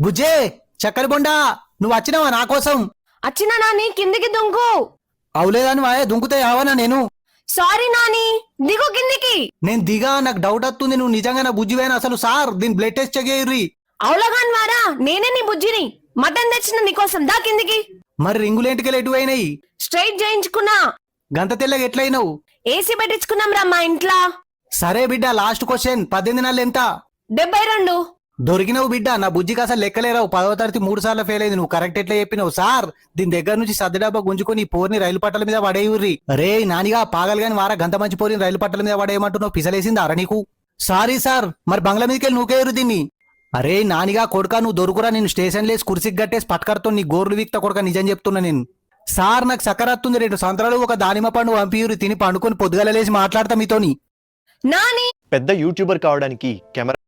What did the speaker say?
బుజ్జే చక్కర బొండా నువ్వు వచ్చినావా నా కోసం? అచ్చినా నాని, కిందికి దుంకు. అవులేదని వాయే దుంకుతే యావనా నేను? సారీ నాని, దిగు కిందికి. నేను దిగా, నాకు డౌట్ వస్తుంది నువ్వు నిజంగా నా బుజ్జివేనా అసలు? సార్ దీని బ్లడ్ టెస్ట్ చెక్ చేయుర్రి. అవులగాన్ వారా, నేనే నీ బుజ్జిని. మటన్ తెచ్చిన నీకోసం, దా కిందికి. మరి రింగులేంటికెళ్ళి ఎటు అయినాయి? స్ట్రైట్ చేయించుకున్నా. గంత తెల్లగా ఎట్లయినావు? ఏసీ పెట్టించుకున్నాం రా మా ఇంట్లో. సరే బిడ్డ, లాస్ట్ క్వశ్చన్, 18 నెలలు ఎంత? 72. దొరికినవు బిడ్డ, నా బుజ్జికి అసలు లెక్కలేరావు. 10వ తరగతి 3 సార్లు ఫెయిల్ అయింది. నువ్వు కరెక్ట్ ఎట్లా చెప్పినావు? సార్ దీని దగ్గర నుంచి సద్ద డబ్బా గుంజుకొని ఈ పోర్ని రైలు పట్టాల మీద పడేయుర్రి. రే నానిగా పాగలు గాని వారా, గంత మంచి పోరిని రైలు పట్టాల మీద పడేయమంటున్నావు? పిసలేసింది అర నీకు? సారీ సార్, మరి బంగ్లా మీదకి వెళ్ళి నువ్వుకేయురు దీన్ని. అరే నానిగా కొడుక, నువ్వు దొరుకురా, నేను స్టేషన్ లేసి కుర్చీకి గట్టేసి పట్టుకరతో నీ గోర్లు వీక్త కొడుక, నిజం చెప్తున్నా నేను. సార్ నాకు సకరత్తుంది, 2 సంవత్సరాలు ఒక దానిమ్మ పండు పంపియురు, తిని పండుకొని పొద్దుగల లేసి మాట్లాడతా మీతోని. నాని పెద్ద యూట్యూబర్ కావడానికి కెమెరా